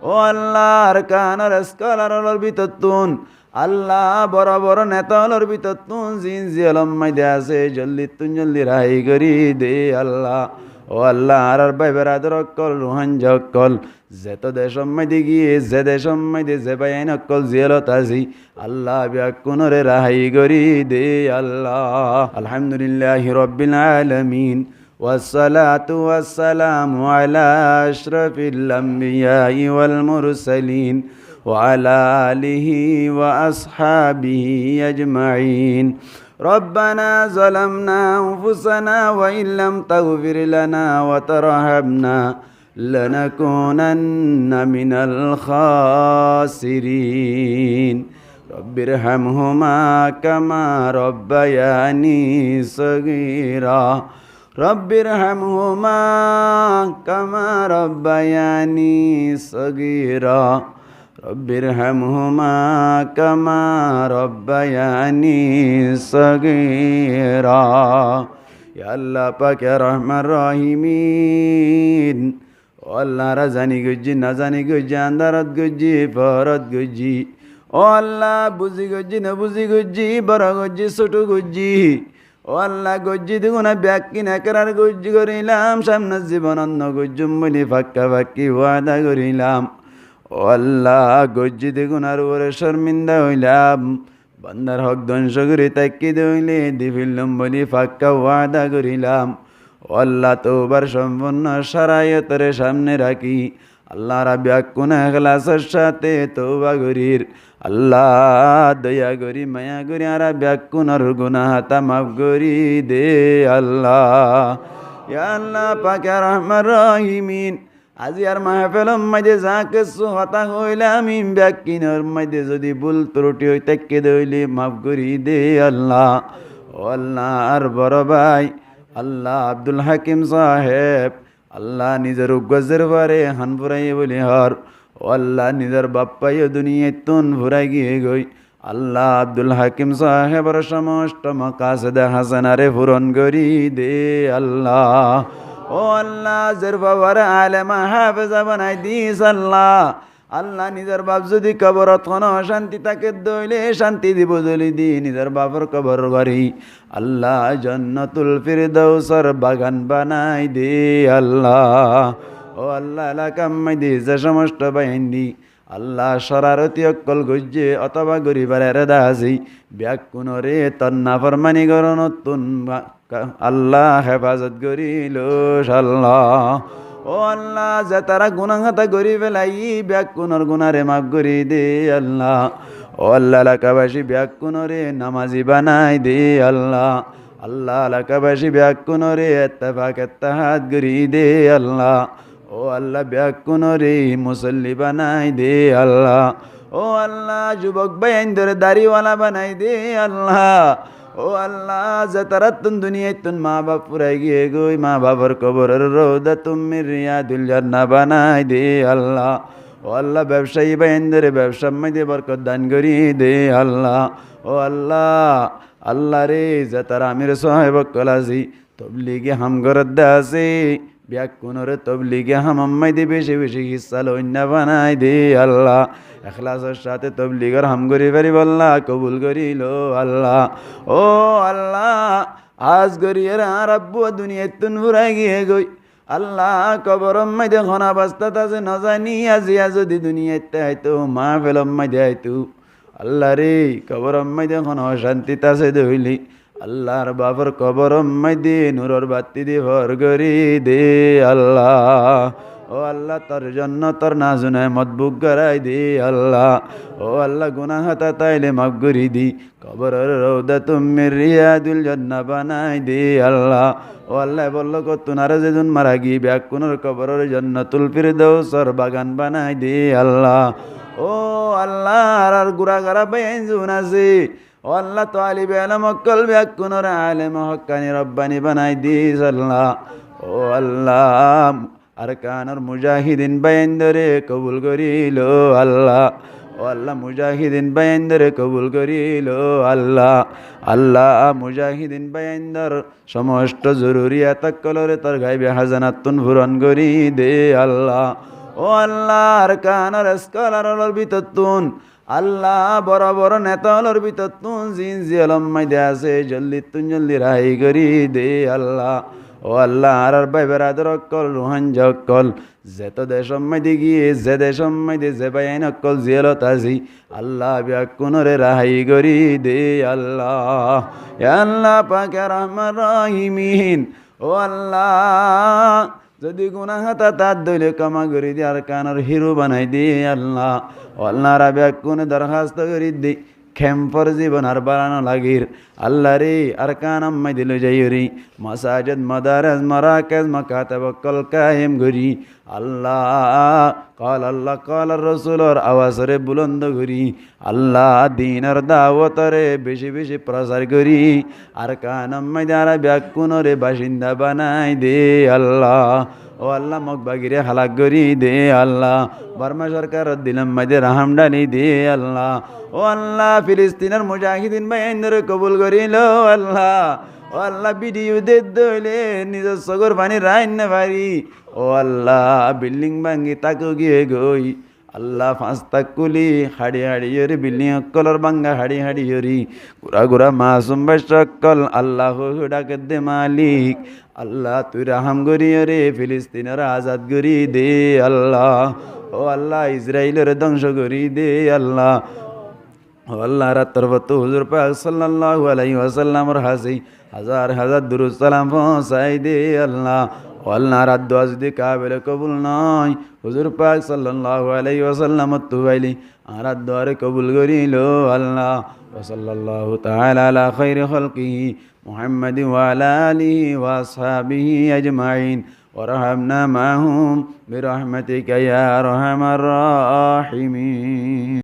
ও আল্লাহ আরকানের স্কলারর ভিতর তুন আল্লাহ বড় বড় নেতালর ভিতর তুন জিন জিয়ালম মাইদে আছে জলদি রাই করি দে আল্লাহ ও আল্লাহ আর ভাই বেড়াদের অক্কল রুহান অক্কল যেত দেশম মাইদে গিয়ে যে দেশম মাইদে যে বাইন অক্কল জিয়ালত আজি আল্লাহ ব্যাকুনরে রাহাই করি দে আল্লাহ আলহামদুলিল্লাহি রাব্বিল আলামিন والصلاة والسلام على أشرف الأنبياء والمرسلين وعلى آله وأصحابه أجمعين ربنا ظلمنا أنفسنا وإن لم تغفر لنا وترحمنا لنكونن من الخاسرين رب ارحمهما كما ربياني صغيرا رب ارحمهما كما ربياني صغيرا رب ارحمهما كما ربياني صغيرا يا الله পাক يا رحمن الراحمين ও আল্লাহ রাজানি গুজি নাজানি গুজি আন্দারত গুজি ফরত গুজি ও আল্লাহ বুঝি গুজি না বুঝি গুজি বড় গুজি ছোট গুজি ও আল্লাহ গজ্জি দেখুন ব্যাকি না করার গজ্জি করিলাম সামনের জীবন অন্য গজ্জুম বলি ফাক্কা ফাক্কি ওয়াদা করিলাম ও আল্লাহ গজ্জি দেখুন আর ওরে শর্মিন্দা হইলাম বান্দার হক ধ্বংস করে তাকি দইলে দিবিল্লম বলি ফাক্কা ওয়াদা করিলাম ও আল্লাহ তোবার সম্পন্ন সারায়তরে সামনে রাখি আল্লাহ রাব্যাকুনা ইখলাসের সাথে তওবা করির আল্লাহ দয়া করি মায়া করি আর ব্যাকুনার গুনাহ তা মাফ করি দে আল্লাহ ইয়া আল্লাহ পাক ইয়া রহমান রহিমিন আজি আর মাহফিলম মাঝে যা কিছু হতা হইলাম ব্যাকিনার মাঝে যদি ভুল ত্রুটি হই তাকে দইলে মাফ করি দে আল্লাহ ও আল্লাহ আর বড় ভাই আল্লাহ আব্দুল হাকিম সাহেব আল্লাহ নিজের গজের বারে হান ফুরাই বলি হর ও আল্লাহ নিজের বাপ্পাইও দুনিয়ায় তুন ফুরাই গিয়ে গই আল্লাহ আব্দুল হাকিম সাহেবর সমস্ত মাকাসেদ হাসানারে পূরণ করি দে আল্লাহ ও আল্লাহ জের বাবার আলেমা হাফেজা বানাই দিস আল্লাহ আল্লাহ নিজের বাপ যদি কবরত কোনো শান্তি তাকে দইলে শান্তি দিব দলি দি নিজের বাপর কবর গড়ি আল্লাহ জান্নাতুল ফিরদাউসর বাগান বানাই দে আল্লাহ ও আল্লাহ এলাকাম্মাই দি যে সমস্ত বাইন্দি আল্লাহ শরারতি অক্কল গজ্জে অথবা গরিবারের দাসি ব্যাকুনরে তন্না ফরমানি গরণ তুন আল্লাহ হেফাজত করিল আল্লাহ ও আল্লাহ যে তারা গুনাহাতা করি ফেলাই ব্যাকুনর গুনারে মাফ করি দে আল্লাহ ও আল্লাহ এলাকাবাসী ব্যাকুনরে নামাজি বানাই দে আল্লাহ আল্লাহ এলাকাবাসী ব্যাকুনরে ইত্তেফাক ইত্তেহাদ করি দে আল্লাহ ও আল্লাহ ব্যাকুনরে মুসল্লি বানাই দে আল্লাহ ও আল্লাহ যুবক বাইন্দর দাড়িওয়ালা বানাই দে আল্লাহ ও আল্লাহ যে তারা তুন দুনিয়ায় তুন মা বাপ পুরাই গিয়ে গই মা বাবার কবরের রোদা তুমি রিয়াদুল জান্নাহ বানাই দে আল্লাহ ও আল্লাহ ব্যবসায়ী বাইন্দরে ব্যবসা মধ্যে বরকত দান করি দে আল্লাহ ও আল্লাহ আল্লাহ রে যে তারা আমির সাহেব কলাজি তবলিগে হামগরদ দাসে ব্যাকুনরে তবলিগে হামাম্মাই দে বেশি বেশি হিস্সা লইন্না বানাই দে আল্লাহ এখলাসের সাথে তবলিগর হাম করি পারিব আল্লাহ কবুল করিল আল্লাহ ও আল্লাহ আজ গরিয়ের আর আব্বু দুনিয়ায় তুন ফুরাই গিয়ে গই আল্লাহ কবরম মাইদে খনা বাস্তাত আছে নজানি আজিয়া যদি দুনিয়াতে আইতো মা ফেলম মাইদে আইতো আল্লাহ রে কবরম মাইদে খন অশান্তিত আছে দইলি আল্লাহর বাবর কবরম মাইদে নূরর বাতি দিয়ে ভর করি দে আল্লাহ ও আল্লাহ তোর জন্য তোর নাজুনায় মদবুক করাই দে আল্লাহ ও আল্লাহ গুনাহাতা তাইলে মাফ করি দি কবরের রৌদা তুমি রিয়াদুল জান্নাহ বানাই দে আল্লাহ ও আল্লাহ বললো কতুনারে যেদিন মারা গিয়ে ব্যাকুনের কবরের জান্নাতুল ফিরদাউসর বাগান বানাই দে আল্লাহ ও আল্লাহ আর গুড়াগারা বাইন জুন আছে ও আল্লাহ তো আলি বেলা মক্কল ব্যাকুনের আলেম হক্কানি রব্বানি বানাই দিস আল্লাহ ও আল্লাহ আরকানের মুজাহিদিন বাইন্দরে কবুল করিল আল্লাহ ও আল্লাহ মুজাহিদিন বাইন্দরে কবুল করিল আল্লাহ আল্লাহ মুজাহিদিন বাইন্দর সমস্ত জরুরিয়াত কলরে তোর গাইবে হাজানাতুন পূরণ করি দে আল্লাহ ও ও আল্লাহ আরকানের স্কলারর ভিতর তুন আল্লাহ বড় বড় নেতালর ভিতর তুন জিন জিয়ালম্মাই দে আছে জলদি রাই করি দে আল্লাহ ও আল্লাহ আর ভাই বেড়াদের অক্কল রুহান অক্কল যেত দেশম্মাই দি গিয়ে যে দেশম্মাই দে যে ভাই আইন অক্কল জিয়ালত আজি আল্লাহ ব্যাকুনরে রাহাই করি দে আল্লাহ আল্লাহ পাকে রহমান রহিমিন ও আল্লাহ যদি গুনাহ হাতা তার দইলে কামা করি দি আর কানার হিরো বানাই দি আল্লাহ ও আল্লাহ রাবে কোন দরখাস্ত করি দি খেম্পর জীবন আর বাড়ানো লাগির আল্লাহ রে আর কান আম্মাই দিল যাইরি মাসাজিদ মাদারাস মারাকাজ মাকাতাব কল কায়েম করি আল্লাহ কাল রসুলর আওয়াজরে বুলন্দ করি আল্লাহ দিনের দাওয়াতরে বেশি বেশি প্রচার করি আর কান আম্মাই দ্বারা ব্যাকুনরে বাসিন্দা বানাই দে আল্লাহ ও আল্লাহ মকবাগিরে হালাক করি দে আল্লাহ বর্মা সরকার দিলাম মাঝে রাহাম ডালি দে আল্লাহ ও আল্লাহ ফিলিস্তিনের মুজাহিদিন ভাইন্দরে কবুল করিল আল্লাহ ও আল্লাহ ভিডিও দে দইলে নিজের সগর পানি রাইন না পারি ও আল্লাহ বিল্ডিং ভাঙ্গি তাকে গিয়ে গই আল্লাহ ফাঁসতা কুলি হাড়ি হাড়িয়রি বিল্ডিং অক্কলর বাঙ্গা হাড়ি হাড়িয়রি গুড়া গুড়া মাসুম বাসকল আল্লাহ ডাকে দে মালিক আল্লাহ তুই রাহাম করিও রে ফিলিস্তিনের আজাদ করি দে আল্লাহ ও আল্লাহ ইসরায়েলের ধ্বংস করি দে আল্লাহ ও আল্লাহ রাত্তর বত হুজুর পাক সাল্লাল্লাহু আলাইহি ওয়াসাল্লামর হাসি হাজার হাজার দুরূদ সালাম পৌঁছাই দে আল্লাহ ও আল্লাহ রাত দোয়া যদি কাবিল কবুল নয় হুজুর পাক সাল্লাল্লাহু আলাইহি ওয়াসাল্লাম তুবাইলি আর দোয়ারে কবুল করিল আল্লাহ ওয়া সাল্লাল্লাহু তাআলা আলা খাইরি খালকিহি মুহাম্মাদি ওয়া আলা আলিহি ওয়া আসহাবিহি আজমাইন ওয়ারহামনা মাহুম বিরহমাতিকা ইয়া আরহামার রাহিমিন।